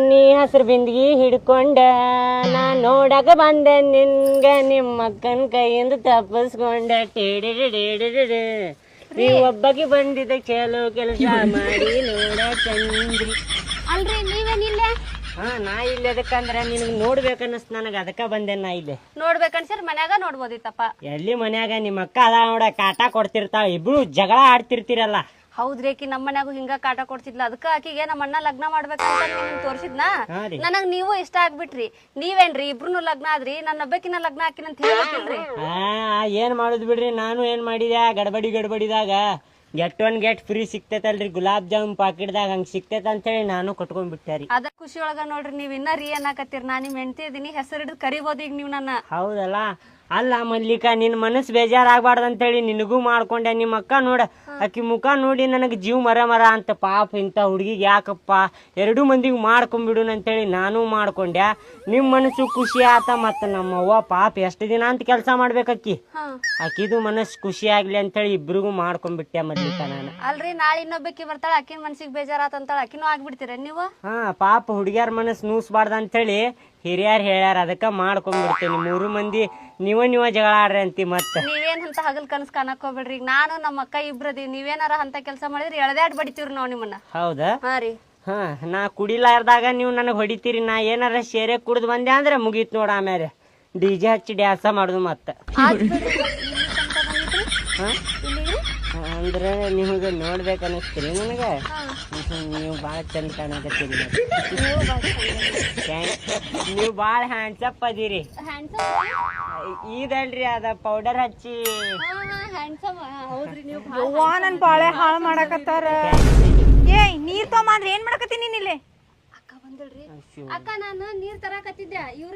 ನೀ ಹಸಿರು ಬಿಂದಿಗೆ ಹಿಡ್ಕೊಂಡ ನಾ ನೋಡಕ ಬಂದೆ ನಿನ್ಗ ನಿಮ್ಮ ಅಕ್ಕನ ಕೈಯಿಂದ ತಪ್ಪಿಸ್ಕೊಂಡ ಟೇಡಿಡಿಡಿಡಿಡಿ ನೀವು ಒಬ್ಬಗೆ ಬಂದಿದ್ದ ಕೆಲಸ ಮಾಡಿ ನೋಡ ಚಂದ್ರಿ. ಅಲ್ರಿ ನೀವೇನಿಲ್ಲ? ಹಾ ನಾ ಇಲ್ಲಿ ಅದಕ್ಕಂದ್ರೆ ನಿನಗೆ ನೋಡ್ಬೇಕನ್ನಿಸ್ತು ನನಗೆ, ಅದಕ್ಕೆ ಬಂದೆ ನಾ ಇಲ್ಲಿ. ನೋಡ್ಬೇಕನ್ಸರ್ ಮನ್ಯಾಗ ನೋಡ್ಬೋದಿತ್ತಪ್ಪ. ಎಲ್ಲಿ ಮನ್ಯಾಗ ನಿಮ್ಮ ಅಕ್ಕ ಅದ ನೋಡ, ಕಾಟ ಕೊಡ್ತಿರ್ತಾಳ, ಇಬ್ರು ಜಗಳ ಆಡ್ತಿರ್ತೀರಲ್ಲ. ಹೌದ್ರಿ, ಆಕಿ ನಮ್ಮ ಮನ್ಯಾಗು ಹಿಂಗ ಕಾಟ ಕೊಡ್ತಿದ್ಲ. ಅದಕ್ಕ ಆಕಿಗೆ ನಮ್ಮ ಅಣ್ಣ ಲಗ್ನ ಮಾಡ್ಬೇಕಂತ ನಿಮ್ಗೆ ತೋರ್ಸಿದ್ನ. ನನಗ್ ನೀವು ಇಷ್ಟ ಆಗ್ಬಿಟ್ರಿ. ನೀವೇನ್ರಿ ಇಬ್ರು ಲಗ್ನ ಆದ್ರಿ, ನನ್ನ ಒಬ್ಬಕಿನ ಲಗ್ನ ಹಾಕಿನಂತ ಹೇಳ್ಬೇಕಿಲ್ರಿ. ಏನ್ ಮಾಡುದ್ ಬಿಡ್ರಿ, ನಾನು ಏನ್ ಮಾಡಿದೆ ಗಡ್ಬಡಿದಾಗ get one get free ಸಿಕ್ತೈತಲ್ರಿ, gulab jamun ಪಾಕಿಟ್ದಾಗ ಹಂಗ ಸಿಕ್ತೈತ ಅಂತ ಹೇಳಿ ನಾನು ಕಟ್ಕೊಂಡ್ ಬಿಟ್ಟಾರಿ. ಅದ ಖುಷಿ ಒಳಗ ನೋಡ್ರಿ ನೀವ್ ಇನ್ನ ರೀ ಅನ್ನಕತ್ತೀರಿ. ನಾ ನಿಮ್ ಹೆಂಡತಿ ಇದೀನಿ, ಹೆಸರು ಹಿಡಿದು ಕರಿಬೋದು ಈಗ ನೀವ್ ನನ್ನ. ಹೌದಲ್ಲ. ಅಲ್ಲ ಮಲ್ಲಿಕಾ, ನಿನ್ ಮನಸ್ಸು ಬೇಜಾರಾಗಬಾರ್ದು ಅಂತೇಳಿ ನಿನಗೂ ಮಾಡ್ಕೊಂಡೆ. ನಿಮ್ಮ ಅಕ್ಕ ನೋಡ, ಆಕಿ ಮುಖ ನೋಡಿ ನನಗೆ ಜೀವ ಮರ ಅಂತ. ಪಾಪ ಇಂಥ ಹುಡುಗಿಗೆ ಯಾಕಪ್ಪ, 2 ಮಂದಿಗೆ ಮಾಡ್ಕೊಂಡ್ಬಿಡುನ್ ಅಂತೇಳಿ ನಾನು ಮಾಡ್ಕೊಂಡೆ. ನಿಮ್ಮ ಮನಸ್ಸು ಖುಷಿ ಆತ, ಮತ್ತು ನಮ್ಮವ್ವ ಪಾಪ ಎಷ್ಟು ದಿನ ಅಂತ ಕೆಲಸ ಮಾಡ್ಬೇಕಿ, ಆಕಿದು ಮನಸ್ಸು ಖುಷಿ ಆಗ್ಲಿ ಅಂತೇಳಿ ಇಬ್ರಿಗೂ ಮಾಡ್ಕೊಂಡ್ಬಿಟ್ಟೆ ಮಲ್ಲಿಕಾ ನಾನು. ಅಲ್ರಿ ನಾಳೆ ಇನ್ನೊಬ್ಬಕಿ ಬರ್ತಾಳ, ಆಕಿನ ಮನ್ಸಿಗೆ ಬೇಜಾರಾತಂತಾಳ, ಆಕಿನೂ ಆಗ್ಬಿಡ್ತೀರ ನೀವು? ಪಾಪ ಹುಡುಗಿಯರ ಮನಸ್ಸು ನೂಸ್ಬಾರ್ದು ಅಂತೇಳಿ ಹಿರಿಯರ್ ಹೇಳ್ಯಾರ, ಅದಕ್ಕ ಮಾಡ್ಕೊಂಡ್ಬಿಡ್ತೇನೆ. 3 ಮಂದಿ ನೀವ ಜಗಳ ಆಡ್ರಿ ಅಂತಿ. ಮತ್ತೆ ನೀವೇನ್ ಅಂತ ಹಗಲ್ ಕನಸ್ ಕಾಣಕ್ ಹೋಗ್ಬೇಡ್ರಿ. ಈಗ ನಾನು ನಮ್ಮ ಅಕ್ಕ ಇಬ್ರದಿ, ನೀವೇನಾರ ಅಂತ ಕೆಲಸ ಮಾಡಿದ್ರಿ ಎಳ್ದಾಡ್ ಬಡಿತೀವ್ರಿ ನಾವ್ ನಿಮ್ಮನ್ನ. ಹೌದಾ? ಹಾ ರೀ. ನಾ ಕುಡಿಲಾರ್ದಾಗ ನೀವು ನನಗೆ ಹೊಡಿತೀರಿ. ನಾ ಏನಾರ ಶೇರೆ ಕುಡ್ದು ಬಂದೆ ಅಂದ್ರೆ ಮುಗೀತ್ ನೋಡ. ಆಮೇಲೆ DJ ಹಚ್ಚಿ ಡ್ಯಾನ್ಸ ಮಾಡುದು. ಮತ್ತೆ ಅಂದ್ರೆ ನಿಮಗೆ ನೋಡ್ಬೇಕು ಅನ್ನಿಸ್ತೀರಿ ನನಗೆ. ನೀವು ಭಾಳ ಚಂದ ಕಾಣಕತ್ತೀರಿ, ನೀವು ಭಾಳ ಹ್ಯಾಂಡ್ಸಪ್ ಅದೀರಿ. ಇದಲ್ರಿ ಅದ ಪೌಡರ್ ಹಚ್ಚಿ. ನನ್ ಬಾಳೆ ಹಾಳು ಮಾಡಕತ್ತಾರ. ಏಯ್ ನೀರ್ ತಗೊಂಡ್ರಿ, ಏನ್ ಮಾಡಕತ್ತೀನಿ ನೀನ್ ಇಲ್ಲಿ? ಅಕ್ಕ ಬಂದಳ್ರಿ. ಅಕ್ಕ ನಾನು ನೀರ್ ತರಾಕತ್ತಿದ್ದೆ. ಇವ್ರ